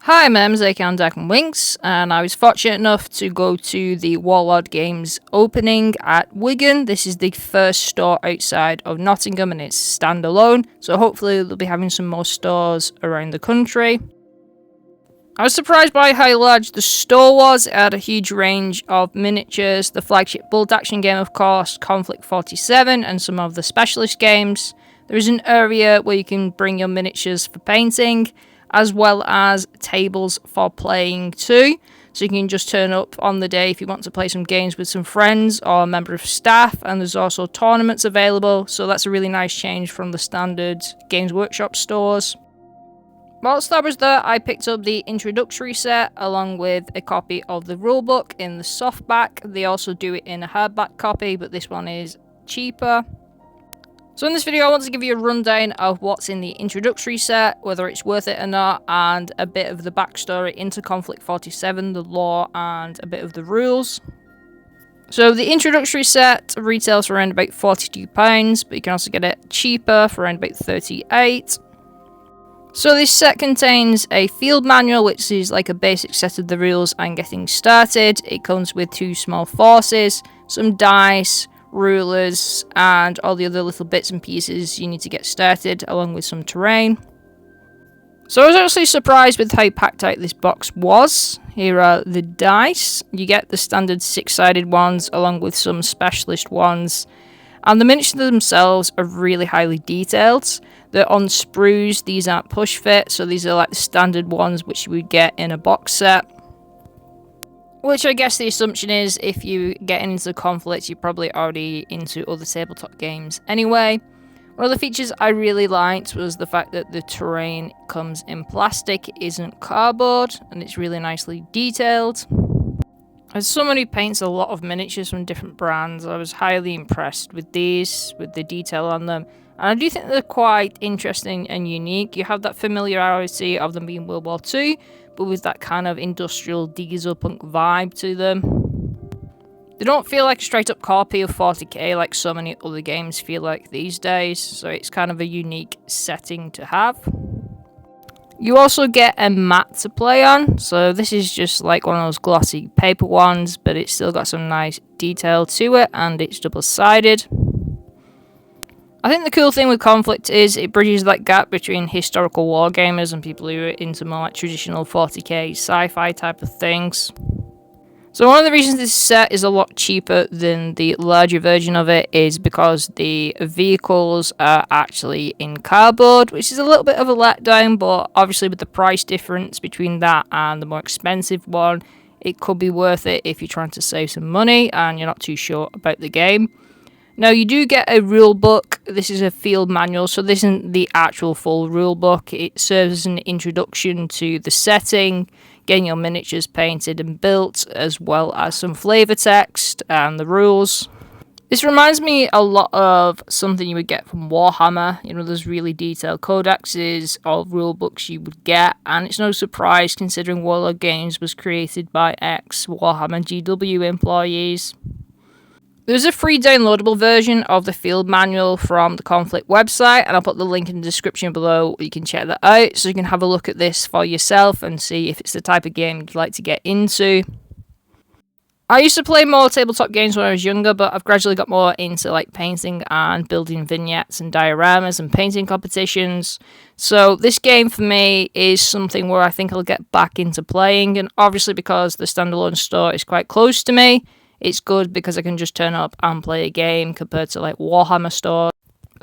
Hi, my name is Winks, and I was fortunate enough to go to the Warlord Games opening at Wigan. This is the first store outside of Nottingham, and it's standalone, so hopefully they'll be having some more stores around the country. I was surprised by how large the store was. It had a huge range of miniatures, the flagship bolt action game of course, Konflikt'47, and some of the specialist games. There is an area where you can bring your miniatures for painting, as well as tables for playing too. So you can just turn up on the day if you want to play some games with some friends or a member of staff, and there's also tournaments available, so that's a really nice change from the standard Games Workshop stores. Whilst I was there, I picked up the introductory set along with a copy of the rulebook in the softback. They also do it in a hardback copy, but this one is cheaper. So in this video, I want to give you a rundown of what's in the introductory set, whether it's worth it or not, and a bit of the backstory into Konflikt'47, the lore, and a bit of the rules. So the introductory set retails for around about £42, but you can also get it cheaper for around about £38. So this set contains a field manual, which is like a basic set of the rules and getting started. It comes with 2 small forces, some dice, rulers, and all the other little bits and pieces you need to get started, along with some terrain. So I was actually surprised with how packed out this box was. Here are the dice. You get the standard 6-sided ones along with some specialist ones, and the miniatures themselves are really highly detailed. They're on sprues, these aren't push fit, so these are like the standard ones which you would get in a box set. Which I guess the assumption is if you get into Conflict, you're probably already into other tabletop games anyway. One of the features I really liked was the fact that the terrain comes in plastic, it isn't cardboard, and it's really nicely detailed. As someone who paints a lot of miniatures from different brands, I was highly impressed with these, with the detail on them. And I do think they're quite interesting and unique. You have that familiarity of them being World War II, but with that kind of industrial diesel punk vibe to them. They don't feel like a straight up copy of 40k like so many other games feel like these days, so it's kind of a unique setting to have. You also get a mat to play on, so this is just like one of those glossy paper ones, but it's still got some nice detail to it, and it's double-sided. I think the cool thing with Conflict is it bridges that gap between historical wargamers and people who are into more like traditional 40k sci-fi type of things. So one of the reasons this set is a lot cheaper than the larger version of it is because the vehicles are actually in cardboard, which is a little bit of a letdown, but obviously with the price difference between that and the more expensive one, it could be worth it if you're trying to save some money and you're not too sure about the game. Now, you do get a rule book. This is a field manual, so this isn't the actual full rule book. It serves as an introduction to the setting, getting your miniatures painted and built, as well as some flavor text and the rules. This reminds me a lot of something you would get from Warhammer. You know, there's really detailed codexes or rule books you would get, and it's no surprise considering Warlord Games was created by ex-Warhammer GW employees. There's a free downloadable version of the field manual from the Conflict website, and I'll put the link in the description below. You can check that out so you can have a look at this for yourself and see if it's the type of game you'd like to get into. I used to play more tabletop games when I was younger, but I've gradually got more into like painting and building vignettes and dioramas and painting competitions. So this game for me is something where I think I'll get back into playing, and obviously because the standalone store is quite close to me, it's good because I can just turn up and play a game compared to like Warhammer store.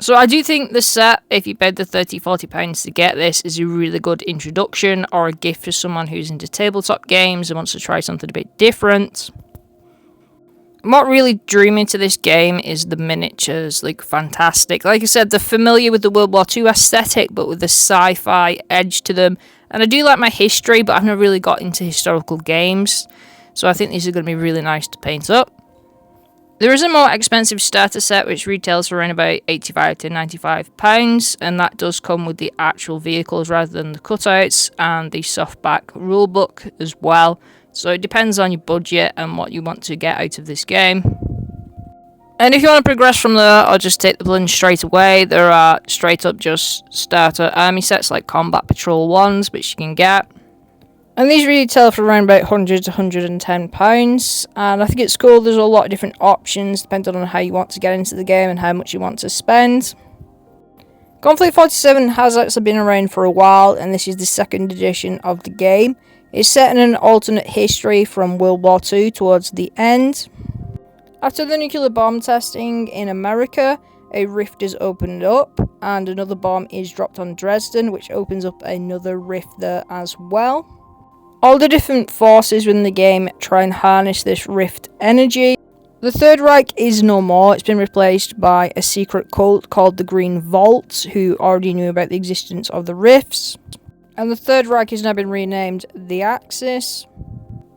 So I do think the set, if you paid the £30-40 to get this, is a really good introduction or a gift for someone who's into tabletop games and wants to try something a bit different. And what really drew me to this game is the miniatures. Like, fantastic. Like I said, they're familiar with the World War II aesthetic, but with the sci-fi edge to them. And I do like my history, but I've never really got into historical games. So I think these are going to be really nice to paint up. There is a more expensive starter set which retails for around about £85 to £95, and that does come with the actual vehicles rather than the cutouts, and the softback rulebook as well. So it depends on your budget and what you want to get out of this game. And if you want to progress from there, I'll just take the plunge straight away. There are straight up just starter army sets like Combat Patrol 1s which you can get. And these retail for around about £100 to £110, and I think it's cool. There's a lot of different options depending on how you want to get into the game and how much you want to spend. Konflikt'47 has actually been around for a while, and this is the second edition of the game. It's set in an alternate history from World War II towards the end. After the nuclear bomb testing in America, a rift is opened up, and another bomb is dropped on Dresden, which opens up another rift there as well. All the different forces within the game try and harness this rift energy. The Third Reich is no more. It's been replaced by a secret cult called the Green Vault, who already knew about the existence of the rifts. And the Third Reich has now been renamed the Axis.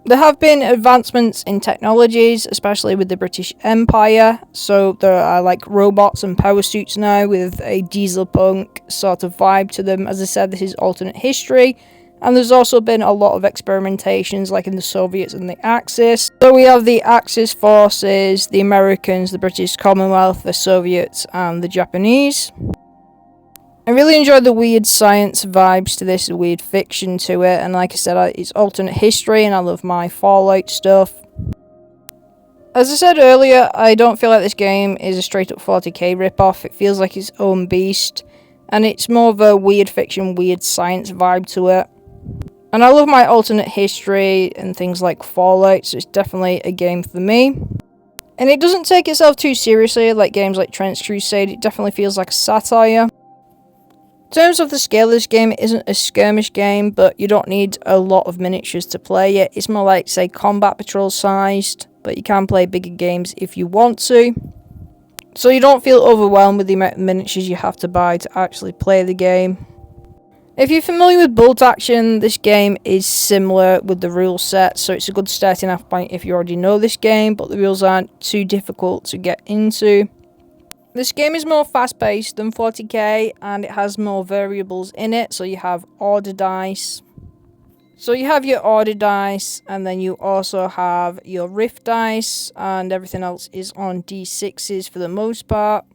There have been advancements in technologies, especially with the British Empire. So there are like robots and power suits now with a diesel punk sort of vibe to them. As I said, this is alternate history. And there's also been a lot of experimentations like in the Soviets and the Axis. So we have the Axis forces, the Americans, the British Commonwealth, the Soviets and the Japanese. I really enjoyed the weird science vibes to this, the weird fiction to it. And like I said, it's alternate history and I love my Fallout stuff. As I said earlier, I don't feel like this game is a straight up 40k ripoff. It feels like its own beast. And it's more of a weird fiction, weird science vibe to it. And I love my alternate history and things like Fallout, so it's definitely a game for me. And it doesn't take itself too seriously like games like Trench Crusade. It definitely feels like a satire. In terms of the scale of this game, it isn't a skirmish game, but you don't need a lot of miniatures to play it. It's more like, say, Combat Patrol sized, but you can play bigger games if you want to. So you don't feel overwhelmed with the amount of miniatures you have to buy to actually play the game. If you're familiar with bolt action, this game is similar with the rule set, so it's a good starting off point if you already know this game, but the rules aren't too difficult to get into. This game is more fast-paced than 40k, and it has more variables in it, so you have order dice. So you have your order dice, and then you also have your rift dice, and everything else is on d6s for the most part.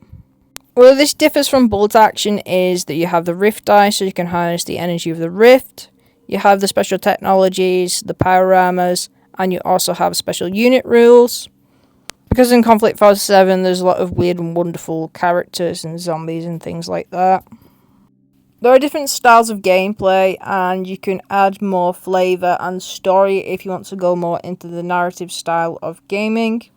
Where this differs from bolt action is that you have the rift dice, so you can harness the energy of the rift. You have the special technologies, the power armors, and you also have special unit rules. Because in Konflikt'47 there's a lot of weird and wonderful characters and zombies and things like that. There are different styles of gameplay, and you can add more flavour and story if you want to go more into the narrative style of gaming.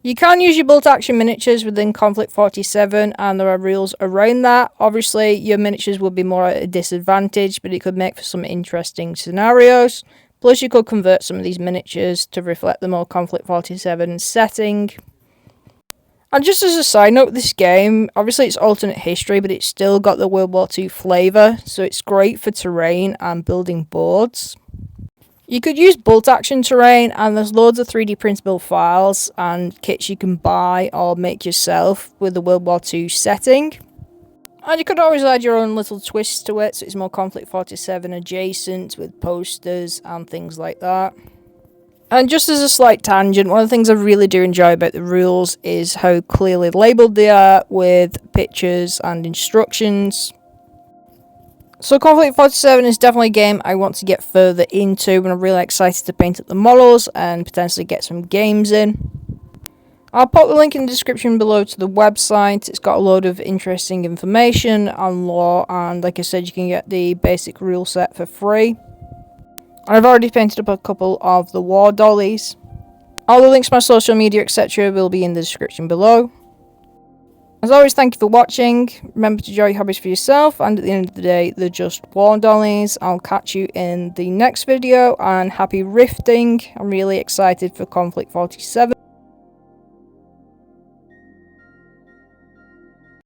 You can use your bolt action miniatures within Konflikt'47, and there are rules around that. Obviously, your miniatures will be more at a disadvantage, but it could make for some interesting scenarios. Plus, you could convert some of these miniatures to reflect the more Konflikt'47 setting. And just as a side note, this game, obviously it's alternate history, but it's still got the World War II flavour, so it's great for terrain and building boards. You could use bolt action terrain, and there's loads of 3D printable files and kits you can buy or make yourself with the World War II setting. And you could always add your own little twists to it, so it's more Konflikt'47 adjacent with posters and things like that. And just as a slight tangent, one of the things I really do enjoy about the rules is how clearly labelled they are with pictures and instructions. So Konflikt'47 is definitely a game I want to get further into, and I'm really excited to paint up the models and potentially get some games in. I'll pop the link in the description below to the website. It's got a load of interesting information on lore, and like I said, you can get the basic rule set for free. I've already painted up a couple of the Wardollies. All the links to my social media, etc. will be in the description below. As always, thank you for watching. Remember to enjoy your hobbies for yourself, and at the end of the day, they're just Wardollies. I'll catch you in the next video, and happy rifting. I'm really excited for Konflikt'47.